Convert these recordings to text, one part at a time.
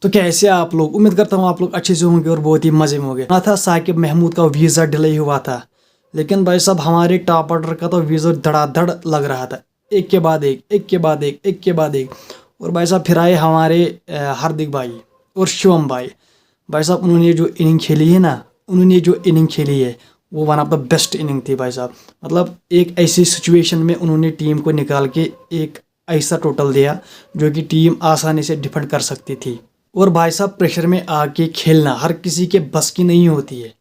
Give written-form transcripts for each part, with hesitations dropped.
तो कैसे आप लोग, उम्मीद करता हूँ आप लोग अच्छे से होंगे और बहुत ही मजे में होंगे। ना था साकिब महमूद का वीज़ा डिले हुआ था, लेकिन भाई साहब हमारे टॉप ऑर्डर का तो वीज़ा धड़ाधड़ लग रहा था, एक के बाद एक, एक के बाद एक, एक के बाद एक। और भाई साहब फिर आए हमारे हार्दिक भाई और शिवम भाई। भाई साहब उन्होंने जो इनिंग खेली है ना, उन्होंने जो इनिंग खेली है वो one of the best inning थी भाई साहब। मतलब एक ऐसी सिचुएशन में उन्होंने टीम को निकाल के एक ऐसा टोटल दिया जो कि टीम आसानी से डिफेंड कर सकती थी। और भाई साहब प्रेशर में आके खेलना हर किसी के बस की नहीं होती है।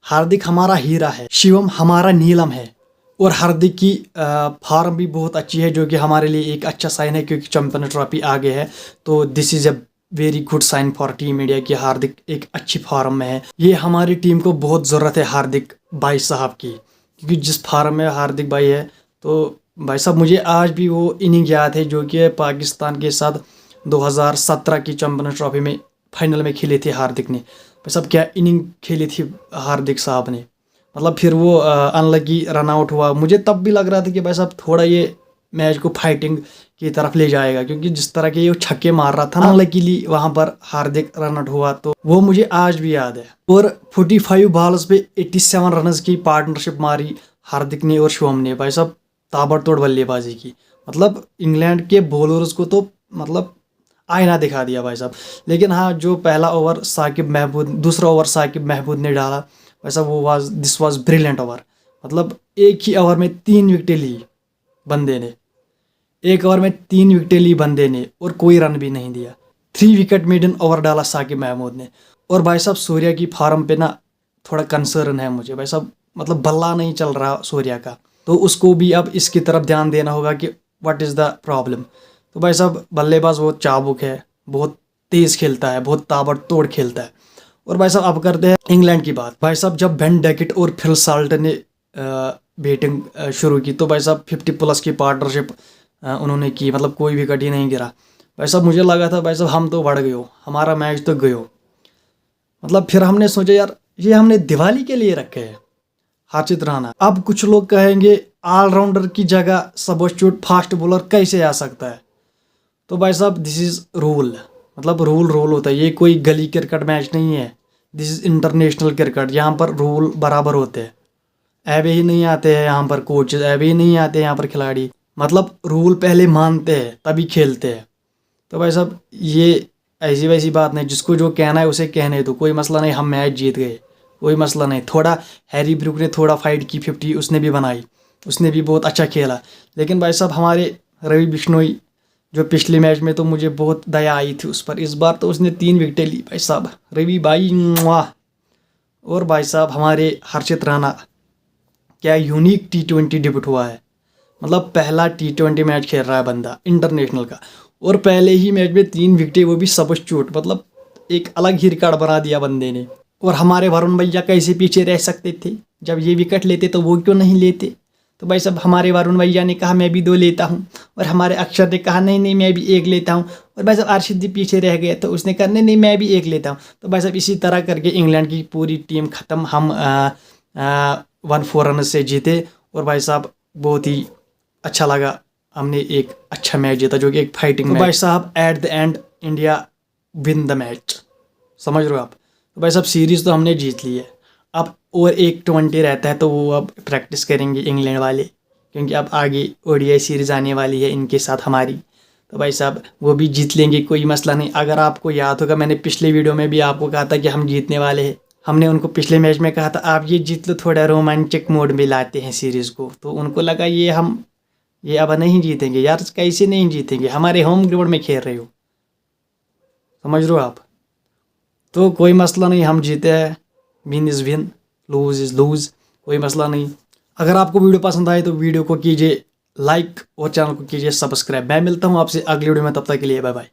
हार्दिक हमारा हीरा है, शिवम हमारा नीलम है, और हार्दिक की फॉर्म भी बहुत अच्छी है जो कि हमारे लिए एक अच्छा साइन है, क्योंकि चैंपियन ट्रॉफी आगे है। तो this is a very good sign for team India कि हार्दिक एक अच्छी फॉर्म में है। ये हमारी टीम को बहुत ज़रूरत है हार्दिक भाई साहब की, क्योंकि जिस फॉर्म में हार्दिक भाई है। तो भाई साहब मुझे आज भी वो इनिंग याद है जो कि पाकिस्तान के साथ 2017 की चैंपियन ट्रॉफी में फाइनल में खेली थी हार्दिक ने। भाई साहब क्या इनिंग खेली थी हार्दिक साहब ने। मतलब फिर वो अनलकी रन आउट हुआ, मुझे तब भी लग रहा था कि भाई साहब थोड़ा ये मैच को फाइटिंग की तरफ ले जाएगा, क्योंकि जिस तरह के ये छक्के मार रहा था ना अनलकीली वहां पर हार्दिक रन आउट हुआ, तो वो मुझे आज भी याद है। और 45 बॉल्स पे 87 रन की पार्टनरशिप मारी हार्दिक ने और शिवम ने। भाई साहब ताबड़तोड़ बल्लेबाजी की, मतलब इंग्लैंड के बॉलर्स को तो मतलब आईना दिखा दिया भाई साहब। लेकिन हाँ, जो पहला ओवर साकिब महमूद, दूसरा ओवर साकिब महमूद ने डाला भाई साहब, वो दिस वाज ब्रिलियंट ओवर। मतलब एक ही ओवर में 3 विकेटें ली बंदे ने, एक ओवर में 3 विकेटें ली बंदे ने और कोई रन भी नहीं दिया। 3 विकेट मेडन ओवर डाला साकिब महमूद ने। और भाई साहब सूर्या की फॉर्म पे ना थोड़ा कंसर्न है मुझे भाई साहब, मतलब बल्ला नहीं चल रहा सूर्या का, तो उसको भी अब इसकी तरफ ध्यान देना होगा कि व्हाट इज़ द प्रॉब्लम। तो भाई साहब बल्लेबाज बहुत चाबुक है, बहुत तेज खेलता है, बहुत ताबड़तोड़ खेलता है। और भाई साहब अब करते हैं इंग्लैंड की बात। भाई साहब जब बेन डैकेट और फिल साल्ट ने बैटिंग शुरू की तो भाई साहब 50+ की पार्टनरशिप उन्होंने की, मतलब कोई विकेट ही नहीं गिरा। भाई साहब मुझे लगा था भाई साहब हम तो बढ़ गए हो, हमारा मैच तो गयो। मतलब फिर हमने सोचा यार ये हमने दिवाली के लिए रखे है हर्षित राणा। अब कुछ लोग कहेंगे ऑलराउंडर की जगह सबस्टिट्यूट फास्ट बॉलर कैसे आ सकता है। तो भाई साहब दिस इज़ रूल, मतलब रूल होता है, ये कोई गली क्रिकेट मैच नहीं है, दिस इज़ इंटरनेशनल क्रिकेट। यहाँ पर रूल बराबर होते हैं, ऐवे ही नहीं आते हैं यहाँ पर कोचेज, ऐवे ही नहीं आते हैं यहाँ पर खिलाड़ी, मतलब रूल पहले मानते हैं तभी खेलते हैं। तो भाई साहब ये ऐसी वैसी बात नहीं, जिसको जो कहना है उसे कहने दो, कोई मसला नहीं, हम मैच जीत गए, कोई मसला नहीं। थोड़ा हैरी ब्रूक ने थोड़ा फाइट की, 50 उसने भी बनाई, उसने भी बहुत अच्छा खेला। लेकिन भाई साहब हमारे रवि बिश्नोई जो पिछले मैच में तो मुझे बहुत दया आई थी उस पर, इस बार तो उसने 3 विकेटें ली भाई साहब, रवि भाई मुआ। और भाई साहब हमारे हर्षित राणा क्या यूनिक T20 डेब्यूट हुआ है, मतलब पहला T20 मैच खेल रहा है बंदा इंटरनेशनल का, और पहले ही मैच में 3 विकेटें, वो भी सबस्टिट्यूट, मतलब एक अलग ही रिकॉर्ड बना दिया बंदे ने। और हमारे वरुण भैया कैसे पीछे रह सकते थे, जब ये विकेट लेते तो वो क्यों नहीं लेते। तो भाई साहब हमारे वरुण भैया ने कहा मैं भी 2 लेता हूँ, और हमारे अक्षर ने कहा नहीं नहीं मैं भी 1 लेता हूँ, और भाई साहब अर्षित भी पीछे रह गए तो उसने कहा नहीं नहीं मैं भी 1 लेता हूँ। तो भाई साहब इसी तरह करके इंग्लैंड की पूरी टीम ख़त्म, हम 1-4 रन से जीते। और भाई साहब बहुत ही अच्छा लगा, हमने एक अच्छा मैच जीता जो कि एक फाइटिंग मैच। भाई साहब at the end India win the match, समझ रहे हो आप। तो भाई साहब सीरीज़ तो हमने जीत ली है, अब और एक 20 रहता है, तो वो अब प्रैक्टिस करेंगे इंग्लैंड वाले, क्योंकि अब आगे ODI सीरीज़ आने वाली है इनके साथ हमारी। तो भाई साहब वो भी जीत लेंगे, कोई मसला नहीं। अगर आपको याद होगा मैंने पिछले वीडियो में भी आपको कहा था कि हम जीतने वाले हैं, हमने उनको पिछले मैच में कहा था आप ये जीत लो, थोड़ा रोमांचक मोड में लाते हैं सीरीज़ को। तो उनको लगा ये अब नहीं जीतेंगे यार, कैसे नहीं जीतेंगे, हमारे होम ग्राउंड में खेल रहे हो, समझ रहे हो आप। तो कोई मसला नहीं, हम जीते हैं, win is win, lose is lose, कोई मसला नहीं। अगर आपको वीडियो पसंद आए तो वीडियो को कीजिए लाइक और चैनल को कीजिए सब्सक्राइब। मैं मिलता हूँ आपसे अगली वीडियो में, तब तक के लिए बाय बाय।